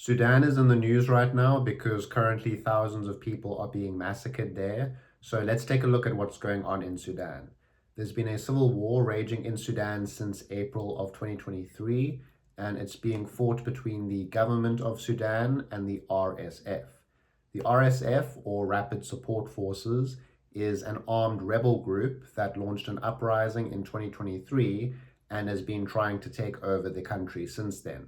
Sudan is in the news right now because currently thousands of people are being massacred there. So let's take a look at what's going on in Sudan. There's been a civil war raging in Sudan since April of 2023, and it's being fought between the government of Sudan and the RSF. The RSF, or Rapid Support Forces, is an armed rebel group that launched an uprising in 2023 and has been trying to take over the country since then.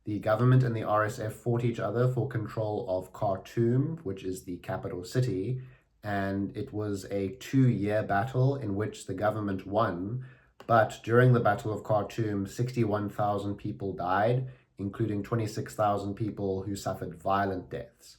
The government and the RSF fought each other for control of Khartoum, which is the capital city, and it was a 2-year battle in which the government won. But during the Battle of Khartoum, 61,000 people died, including 26,000 people who suffered violent deaths.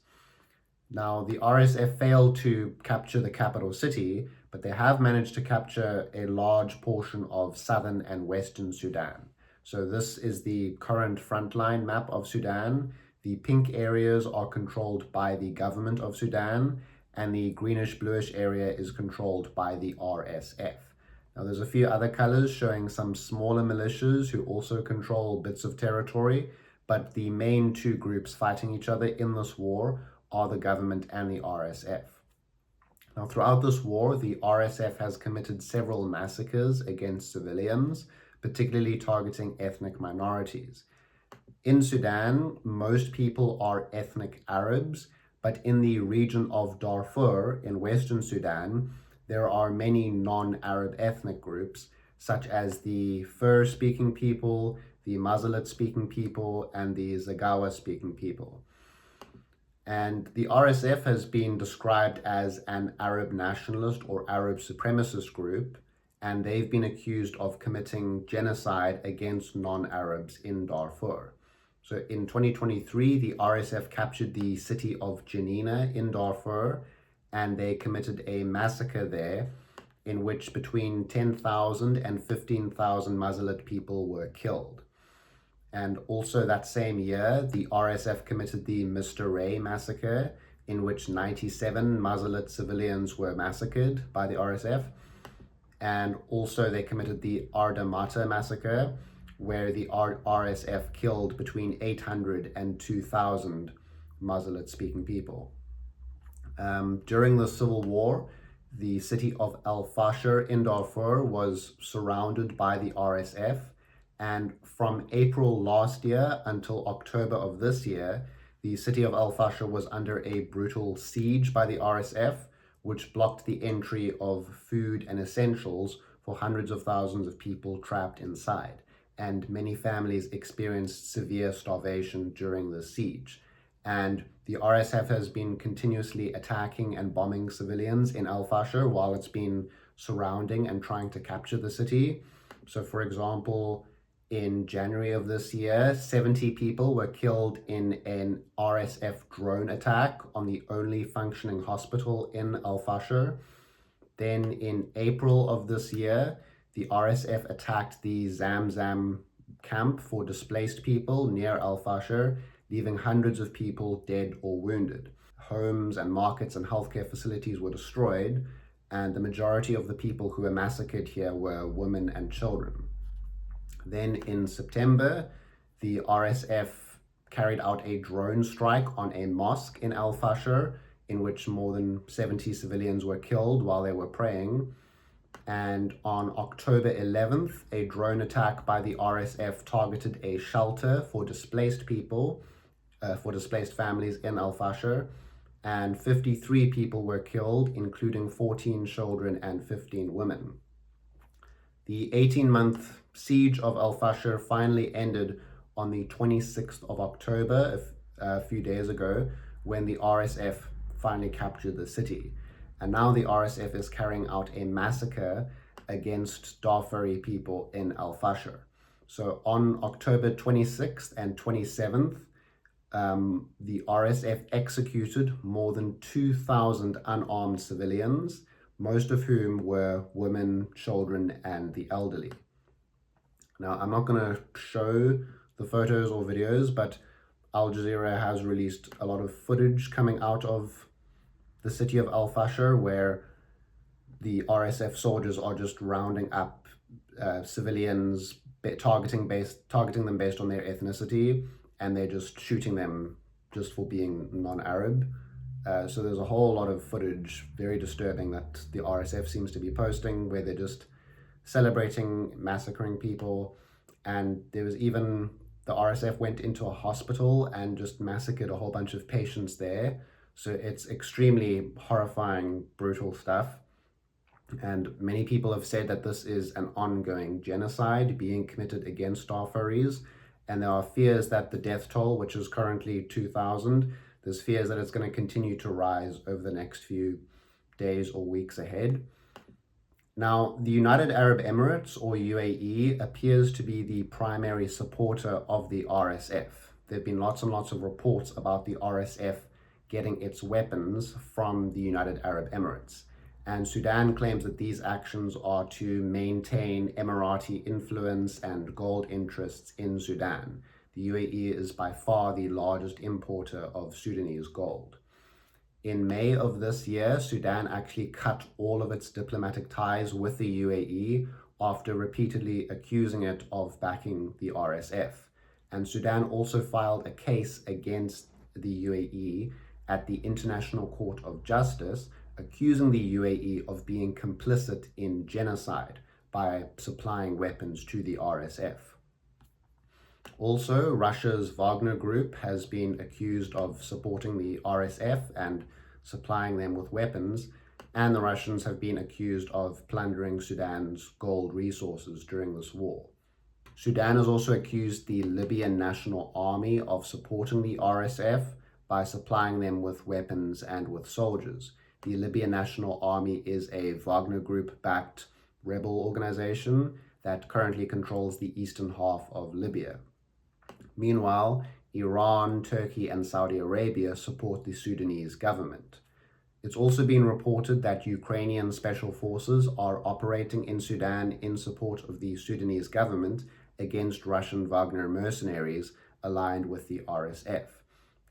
Now, the RSF failed to capture the capital city, but they have managed to capture a large portion of southern and western Sudan. So this is the current frontline map of Sudan. The pink areas are controlled by the government of Sudan, and the greenish-bluish area is controlled by the RSF. Now, there's a few other colors showing some smaller militias who also control bits of territory, but the main two groups fighting each other in this war are the government and the RSF. Now, throughout this war, the RSF has committed several massacres against civilians, particularly targeting ethnic minorities. In Sudan, most people are ethnic Arabs, but in the region of Darfur in Western Sudan, there are many non-Arab ethnic groups, such as the Fur-speaking people, the Masalit-speaking people, and the Zagawa-speaking people. And the RSF has been described as an Arab nationalist or Arab supremacist group, and they've been accused of committing genocide against non-Arabs in Darfur. So in 2023, the RSF captured the city of Janina in Darfur, and they committed a massacre there in which between 10,000 and 15,000 Masalit people were killed. And also that same year, the RSF committed the Mr. Ray massacre, in which 97 Masalit civilians were massacred by the RSF. And also they committed the Ardamata massacre, where the RSF killed between 800 and 2,000 Masalit-speaking people. During the civil war, the city of El Fasher in Darfur was surrounded by the RSF, and from April last year until October of this year, the city of El Fasher was under a brutal siege by the RSF, which blocked the entry of food and essentials for hundreds of thousands of people trapped inside. And many families experienced severe starvation during the siege. And the RSF has been continuously attacking and bombing civilians in El Fasher while it's been surrounding and trying to capture the city. So, for example, in January of this year, 70 people were killed in an RSF drone attack on the only functioning hospital in El Fasher. Then in April of this year, the RSF attacked the Zamzam camp for displaced people near El Fasher, leaving hundreds of people dead or wounded. Homes and markets and healthcare facilities were destroyed, and the majority of the people who were massacred here were women and children. Then in September, the RSF carried out a drone strike on a mosque in El Fasher, in which more than 70 civilians were killed while they were praying. And on October 11th, a drone attack by the RSF targeted a shelter for displaced people, for displaced families in El Fasher, and 53 people were killed, including 14 children and 15 women. The 18-month siege of El Fasher finally ended on the 26th of October, a few days ago, when the RSF finally captured the city. And now the RSF is carrying out a massacre against Darfuri people in El Fasher. So on October 26th and 27th, the RSF executed more than 2,000 unarmed civilians, most of whom were women, children, and the elderly. Now, I'm not going to show the photos or videos, but Al Jazeera has released a lot of footage coming out of the city of El Fasher, where the RSF soldiers are just rounding up civilians, targeting them based on their ethnicity, and they're just shooting them just for being non-Arab. So there's a whole lot of footage, very disturbing, that the RSF seems to be posting where they're just celebrating massacring people. And there was even, the RSF went into a hospital and just massacred a whole bunch of patients there. So it's extremely horrifying, brutal stuff. And many people have said that this is an ongoing genocide being committed against Darfuris. And there are fears that the death toll, which is currently 2,000, there's fears that it's going to continue to rise over the next few days or weeks ahead. Now, the United Arab Emirates, or UAE, appears to be the primary supporter of the RSF. There have been lots and lots of reports about the RSF getting its weapons from the United Arab Emirates. And Sudan claims that these actions are to maintain Emirati influence and gold interests in Sudan. The UAE is by far the largest importer of Sudanese gold. In May of this year, Sudan actually cut all of its diplomatic ties with the UAE after repeatedly accusing it of backing the RSF. And Sudan also filed a case against the UAE at the International Court of Justice, accusing the UAE of being complicit in genocide by supplying weapons to the RSF. Also, Russia's Wagner Group has been accused of supporting the RSF and supplying them with weapons, and the Russians have been accused of plundering Sudan's gold resources during this war. Sudan has also accused the Libyan National Army of supporting the RSF by supplying them with weapons and with soldiers. The Libyan National Army is a Wagner Group-backed rebel organization that currently controls the eastern half of Libya. Meanwhile, Iran, Turkey, and Saudi Arabia support the Sudanese government. It's also been reported that Ukrainian special forces are operating in Sudan in support of the Sudanese government against Russian Wagner mercenaries aligned with the RSF.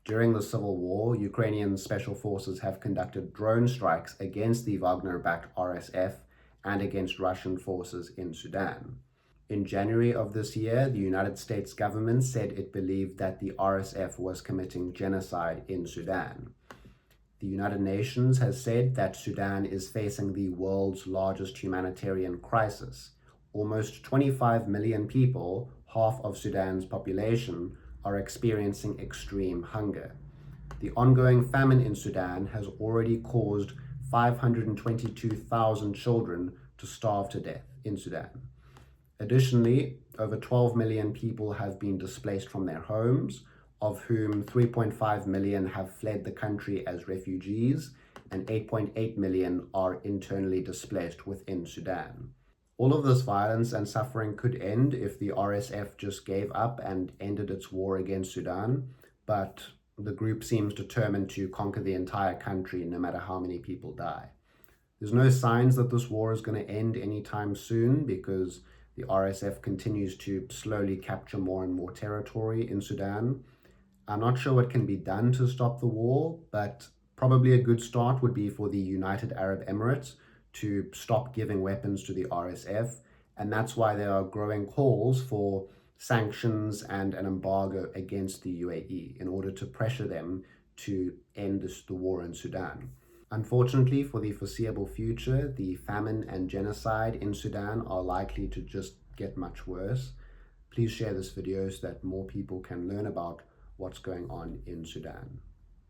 During the civil war, Ukrainian special forces have conducted drone strikes against the Wagner-backed RSF and against Russian forces in Sudan. In January of this year, the United States government said it believed that the RSF was committing genocide in Sudan. The United Nations has said that Sudan is facing the world's largest humanitarian crisis. Almost 25 million people, half of Sudan's population, are experiencing extreme hunger. The ongoing famine in Sudan has already caused 522,000 children to starve to death in Sudan. Additionally, over 12 million people have been displaced from their homes, of whom 3.5 million have fled the country as refugees, and 8.8 million are internally displaced within Sudan. All of this violence and suffering could end if the RSF just gave up and ended its war against Sudan, but the group seems determined to conquer the entire country no matter how many people die. There's no signs that this war is going to end anytime soon because the RSF continues to slowly capture more and more territory in Sudan. I'm not sure what can be done to stop the war, but probably a good start would be for the United Arab Emirates to stop giving weapons to the RSF, and that's why there are growing calls for sanctions and an embargo against the UAE in order to pressure them to end the war in Sudan. Unfortunately, for the foreseeable future, the famine and genocide in Sudan are likely to just get much worse. Please share this video so that more people can learn about what's going on in Sudan.